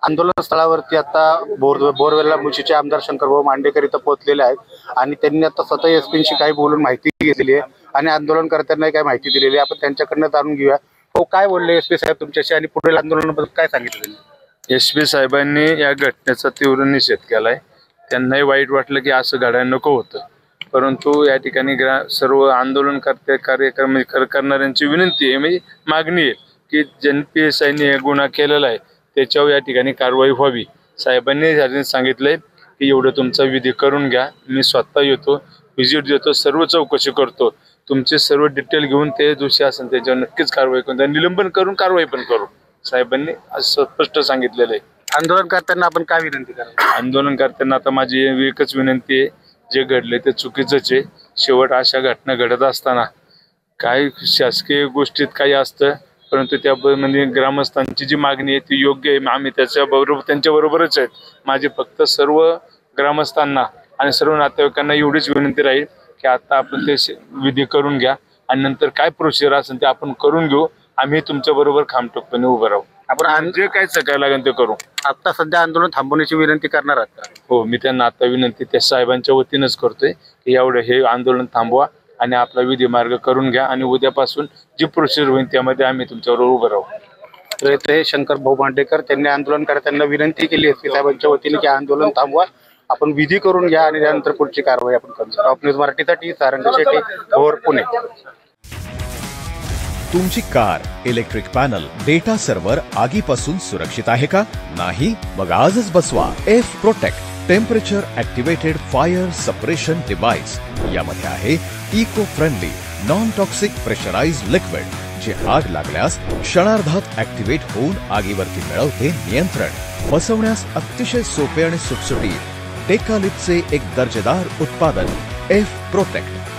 आंदोलन स्थळावरती आता बोरवेल्ला मुळशीचे आमदार शंकरभाऊ मांडेकर इथं पोहोचलेले आहेत आणि त्यांनी आता स्वतः एसपींशी काही बोलून माहिती घेतलेली आहे आणि आंदोलनकर्त्यांना काही माहिती दिलेली आहे। आपण त्यांच्याकडनं जाणून घेऊया हो काय बोलले एसपी साहेब तुमच्याशी आणि पुढील आंदोलनाबद्दल काय सांगितलं। एसपी साहेबांनी या घटनेचा तीव्र निषेध केलाय। त्यांनाही वाईट वाटलं की असं घडायला नको होतं, परंतु या ठिकाणी सर्व आंदोलनकर्ते कार्यक्रम करणाऱ्यांची विनंती आहे, म्हणजे मागणी आहे की ज्यांनी PSIने हे गुन्हा केलेला आहे त्याच्यावर या ठिकाणी कारवाई व्हावी। साहेबांनी सांगितलंय की एवढं तुमचा विधी करून घ्या, मी स्वतः येतो, व्हिजिट देतो, सर्व चौकशी करतो, तुमचे सर्व डिटेल घेऊन ते दोषी असेल त्याच्यावर नक्कीच कारवाई करून त्या निलंबन करून कारवाई पण करू, साहेबांनी असं स्पष्ट सांगितलेलं आहे। आंदोलनकर्त्यांना आपण काय विनंती करा। आंदोलनकर्त्यांना आता माझी एकच विनंती आहे, जे घडले ते चुकीचंच आहे। शेवट अशा घटना घडत असताना काही शासकीय गोष्टीत काही असतं, परंतु त्यामध्ये ग्रामस्थांची जी मागणी आहे ती योग्य आहे, आम्ही त्यांच्या बरोबरच आहेत। माझी फक्त सर्व ग्रामस्थांना आणि सर्व नातेवाईकांना एवढीच विनंती राहील की आता आपण ते विधी करून घ्या आणि नंतर काय प्रोसिजर असेल ते आपण करून घेऊ, आम्ही तुमच्या बरोबर खामठोकपणे उभं राहू, आपण जे काय सगळं लागेल ते करू। आता सध्या आंदोलन थांबवण्याची विनंती करणार आहात का? हो, मी त्यांना आता विनंती त्या साहेबांच्या वतीनंच करतोय की एवढं हे आंदोलन थांबवा आणि आपला विधी मार्ग करून घ्या आणि उद्यापासून जी प्रोसिजर होईल त्यामध्ये आम्ही तुमच्याबरोबर उभं राहू। तर इथे शंकरभाऊ मांडेकर त्यांनी आंदोलनकर्त्यांना विनंती केली एसपी साहेबांच्या वतीने की आंदोलन थांबवा, आपण विधी करून घ्या आणि त्यानंतर पुढची कारवाई आपण करू। टॉप न्यूज मराठीसाठी सारंग शेट्टी, भोर, पुणे। तुमची car, electric panel, data server आगीपासून सुरक्षित आहे का? नाही? मग आजच बसवा F protect temperature activated fire suppression device. यामध्ये आहे eco friendly non toxic pressurised liquid, जे आग लागल्यास क्षणार्धात ऍक्टिव्हेट होऊन आगीवरती मिळवते नियंत्रण। बसवण्यास अतिशय सोपे आणि सुटसुटीत टेकालिपचे एक दर्जेदार उत्पादन एफ प्रोटेक्ट।